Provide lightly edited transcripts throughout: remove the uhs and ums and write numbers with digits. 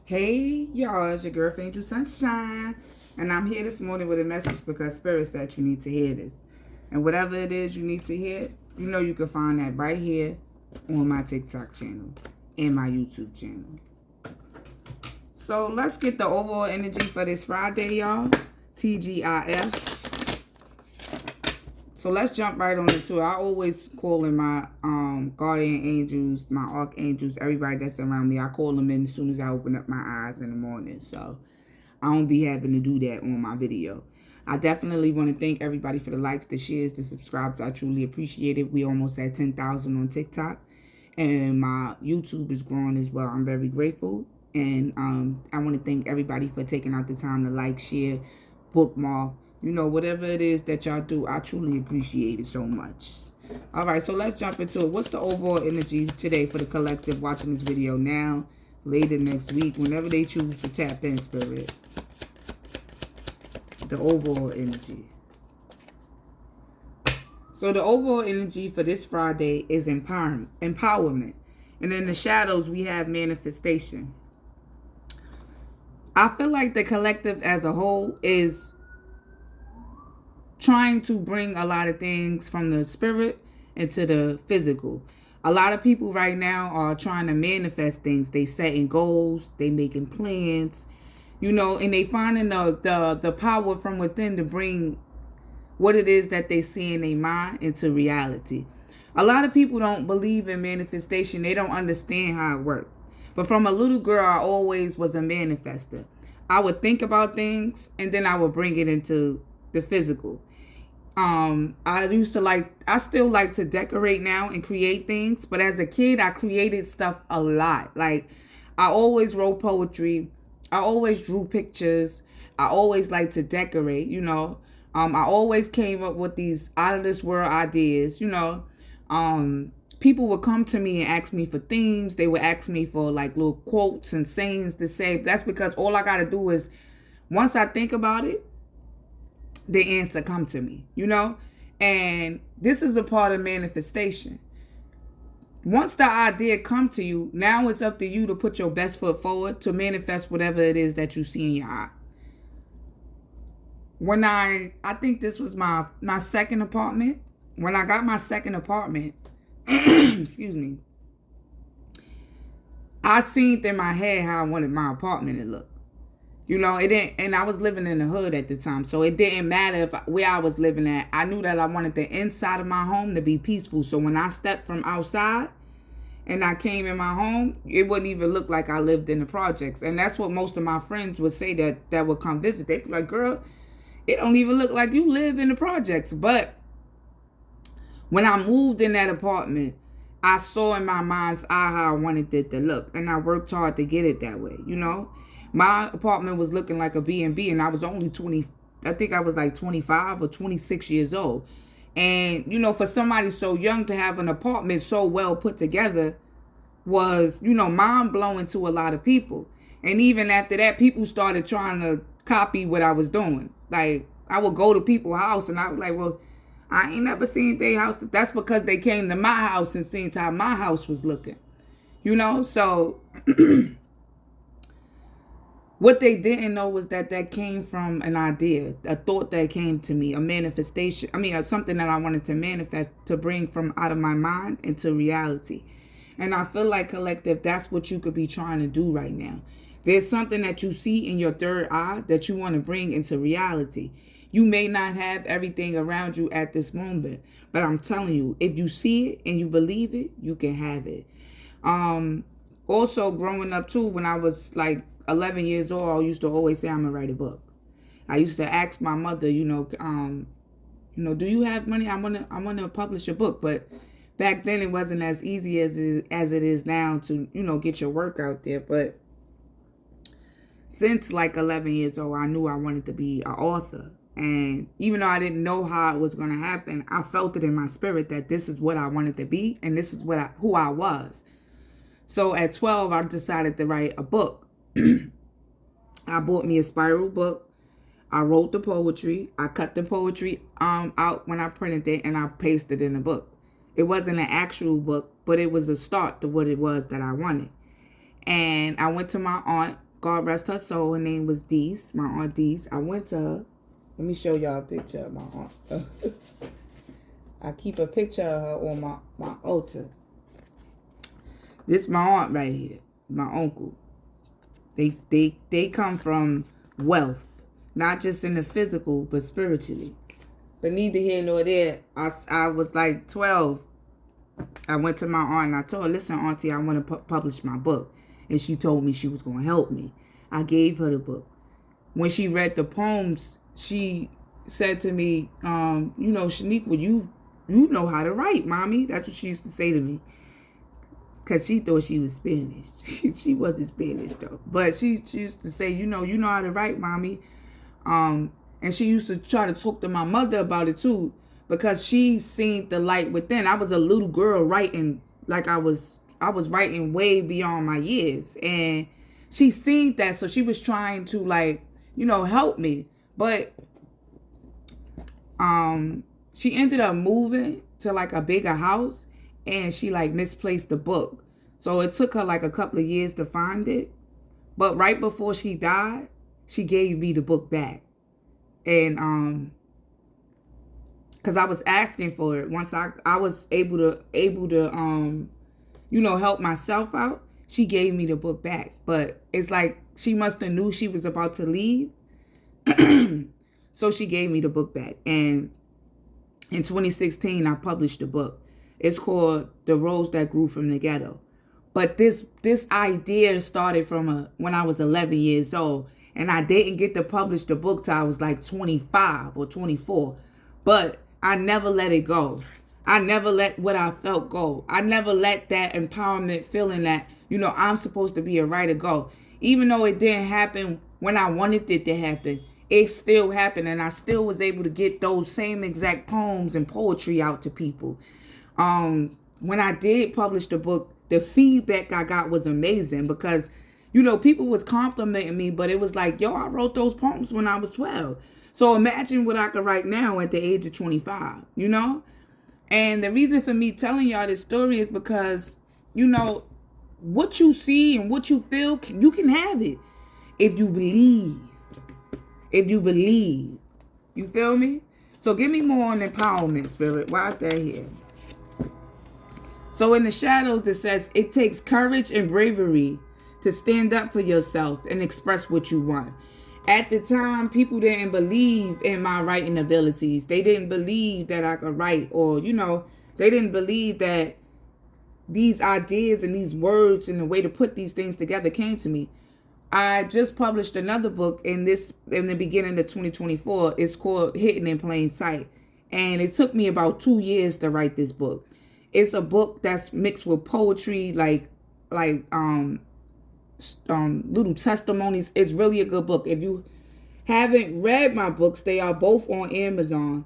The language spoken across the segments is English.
Hey y'all, it's your girl Angel Sunshine, and I'm here this morning with a message because Spirit said you need to hear this. And whatever it is you need to hear, you know you can find that right here on my TikTok channel and my YouTube channel. So let's get the overall energy for this Friday, y'all. TGIF. So let's jump right on into it. I always call in my guardian angels, my archangels, everybody that's around me. I call them in as soon as I open up my eyes in the morning. So I don't be having to do that on my video. I definitely want to thank everybody for the likes, the shares, the subscribes. I truly appreciate it. We almost at 10,000 on TikTok. And my YouTube is growing as well. I'm very grateful. And I want to thank everybody for taking out the time to like, share, bookmark. You know, whatever it is that y'all do, I truly appreciate it so much. All right, so let's jump into it. What's the overall energy today for the collective watching this video now, later next week, whenever they choose to tap in, Spirit? The overall energy. So the overall energy for this Friday is empowerment. And in the shadows, we have manifestation. I feel like the collective as a whole is trying to bring a lot of things from the spirit into the physical. A lot of people right now are trying to manifest things. They setting goals, they making plans, you know, and they finding the power from within to bring what it is that they see in their mind into reality. A lot of people don't believe in manifestation. They don't understand how it works. But from a little girl, I always was a manifester. I would think about things and then I would bring it into the physical. I still like to decorate now and create things, but as a kid, I created stuff a lot. Like, I always wrote poetry. I always drew pictures. I always liked to decorate, you know. I always came up with these out of this world ideas, you know. People would come to me and ask me for themes. They would ask me for like little quotes and sayings to say. That's because all I got to do is, once I think about it, the answer come to me, you know? And this is a part of manifestation. Once the idea come to you, now it's up to you to put your best foot forward to manifest whatever it is that you see in your eye. When I think this was my second apartment. When I got my second apartment, excuse me, I seen in my head how I wanted my apartment to look. You know, it didn't, and I was living in the hood at the time, so it didn't matter where I was living at. I knew that I wanted the inside of my home to be peaceful. So when I stepped from outside and I came in my home, it wouldn't even look like I lived in the projects. And that's what most of my friends would say that would come visit. They'd be like, girl, it don't even look like you live in the projects. But when I moved in that apartment, I saw in my mind's eye how I wanted it to look. And I worked hard to get it that way, you know. My apartment was looking like a B&B, and I was only 20. I think I was like 25 or 26 years old. And, you know, for somebody so young to have an apartment so well put together was, you know, mind-blowing to a lot of people. And even after that, people started trying to copy what I was doing. Like, I would go to people's house, and I was like, well, I ain't never seen their house. That's because they came to my house and seen how my house was looking. You know, so what they didn't know was that came from an idea, a thought that came to me, a manifestation. I mean, something that I wanted to manifest, to bring from out of my mind into reality. And I feel like, collective, that's what you could be trying to do right now. There's something that you see in your third eye that you want to bring into reality. You may not have everything around you at this moment, but I'm telling you, if you see it and you believe it, you can have it. Also, growing up too, when I was like 11 years old, I used to always say I'm gonna write a book. I used to ask my mother, you know, do you have money? I wanna publish a book. But back then it wasn't as easy as it is now to, you know, get your work out there. But since like 11 years old, I knew I wanted to be an author. And even though I didn't know how it was going to happen, I felt it in my spirit that this is what I wanted to be, and this is who I was. So at 12, I decided to write a book. I bought me a spiral book. I wrote the poetry. I cut the poetry out when I printed it, and I pasted it in the book. It wasn't an actual book, but it was a start to what it was that I wanted. And I went to my aunt God rest her soul. Her name was Deese, my Aunt Deese. I went to her. Let me show y'all a picture of my aunt. I keep a picture of her on my altar. This my aunt right here, my uncle. They come from wealth, not just in the physical, but spiritually. But neither here nor there. I was like 12. I went to my aunt and I told her, listen, Auntie, I want to publish my book. And she told me she was going to help me. I gave her the book. When she read the poems, she said to me, Shaniqua, you know how to write, Mommy. That's what she used to say to me. Because she thought she was Spanish. She wasn't Spanish, though. But she used to say, you know how to write, Mommy. And she used to try to talk to my mother about it, too. Because she seen the light within. I was a little girl writing like I was writing way beyond my years. And she seen that. So she was trying to, help me. But she ended up moving to, a bigger house. And she, misplaced the book. So it took her, a couple of years to find it. But right before she died, she gave me the book back. And, because I was asking for it. Once I was able to help myself out, she gave me the book back. But it's like she must have knew she was about to leave. So she gave me the book back. And in 2016, I published the book. It's called The Rose That Grew from the Ghetto. But this idea started from when I was 11 years old. And I didn't get to publish the book till I was 25 or 24. But I never let it go. I never let what I felt go. I never let that empowerment feeling that, I'm supposed to be a writer go. Even though it didn't happen when I wanted it to happen, it still happened. And I still was able to get those same exact poems and poetry out to people. When I did publish the book, the feedback I got was amazing because, people was complimenting me, but it was like, yo, I wrote those poems when I was 12. So imagine what I could write now at the age of 25, And the reason for me telling y'all this story is because, what you see and what you feel, you can have it if you believe. If you believe. You feel me? So give me more on empowerment, Spirit. Why is that here? So in the shadows, it says, it takes courage and bravery to stand up for yourself and express what you want. At the time, people didn't believe in my writing abilities. They didn't believe that I could write or, they didn't believe that these ideas and these words and the way to put these things together came to me. I just published another book in the beginning of 2024. It's called Hidden in Plain Sight. And it took me about 2 years to write this book. It's a book that's mixed with poetry, little testimonies. It's really a good book. If you haven't read my books, they are both on Amazon.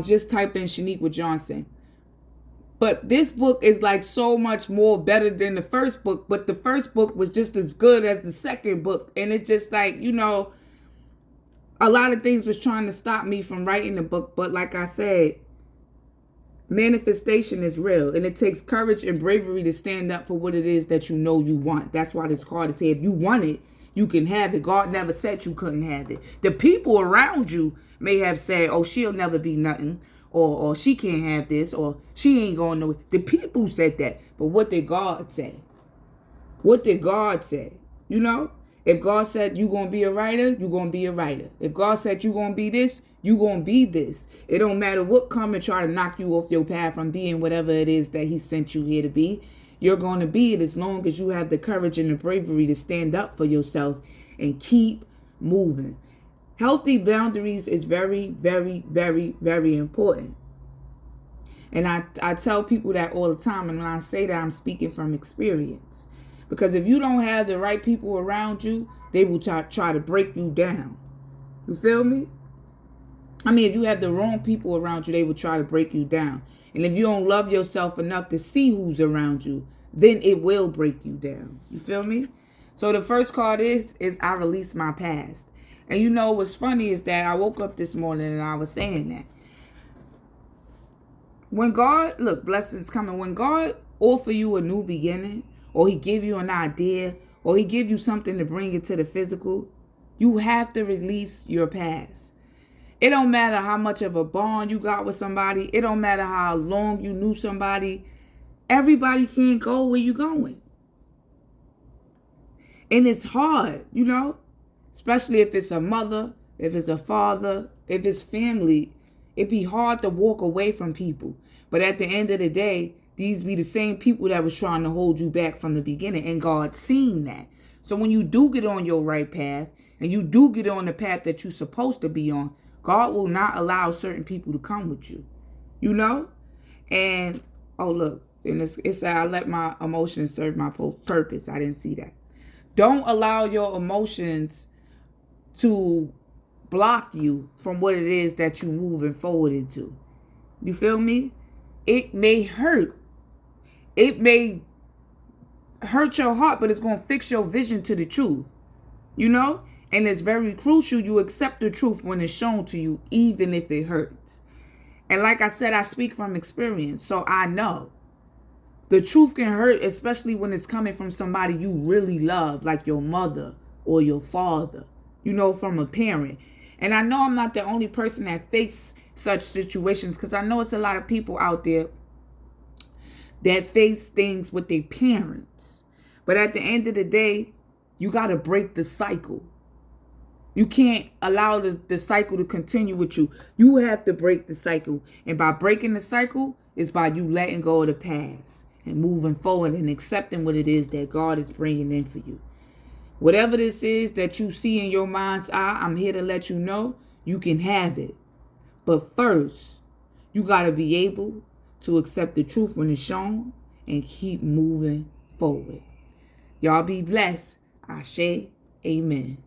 Just type in Shaniqua Johnson. But this book is so much more better than the first book. But the first book was just as good as the second book. And it's just a lot of things was trying to stop me from writing the book. But like I said, manifestation is real. And it takes courage and bravery to stand up for what it is that you want. That's why it's hard to say, if you want it, you can have it. God never said you couldn't have it. The people around you may have said, oh, she'll never be nothing. Or she can't have this, or she ain't going nowhere. The people said that. But what did God say? What did God say? If God said you're going to be a writer, you're going to be a writer. If God said you're going to be this, you're going to be this. It don't matter what come and try to knock you off your path from being whatever it is that he sent you here to be. You're going to be it as long as you have the courage and the bravery to stand up for yourself and keep moving. Healthy boundaries is very, very, very, very important. And I tell people that all the time. And when I say that, I'm speaking from experience. Because if you don't have the right people around you, they will try to break you down. You feel me? If you have the wrong people around you, they will try to break you down. And if you don't love yourself enough to see who's around you, then it will break you down. You feel me? So the first card is I release my past. And what's funny is that I woke up this morning and I was saying that. When God, look, blessings coming. When God offer you a new beginning, or he give you an idea, or he give you something to bring it to the physical, you have to release your past. It don't matter how much of a bond you got with somebody. It don't matter how long you knew somebody. Everybody can't go where you going. And it's hard, you know, especially if it's a mother, if it's a father, if it's family. It'd be hard to walk away from people. But at the end of the day, these be the same people that was trying to hold you back from the beginning. And God seen that. So when you do get on your right path, and you do get on the path that you're supposed to be on, God will not allow certain people to come with you. You know? And, oh, look. And it said, I let my emotions serve my purpose. I didn't see that. Don't allow your emotions to block you from what it is that you're moving forward into. You feel me? It may hurt. It may hurt your heart, but it's going to fix your vision to the truth. You know? And it's very crucial you accept the truth when it's shown to you, even if it hurts. And like I said, I speak from experience, so I know. The truth can hurt, especially when it's coming from somebody you really love, like your mother or your father, you know, from a parent. And I know I'm not the only person that face such situations, because I know it's a lot of people out there that face things with their parents. But at the end of the day, you got to break the cycle. You can't allow the cycle to continue with you. You have to break the cycle. And by breaking the cycle is by you letting go of the past and moving forward and accepting what it is that God is bringing in for you. Whatever this is that you see in your mind's eye, I'm here to let you know you can have it. But first, you got to be able to accept the truth when it's shown and keep moving forward. Y'all be blessed. Ashe. Amen.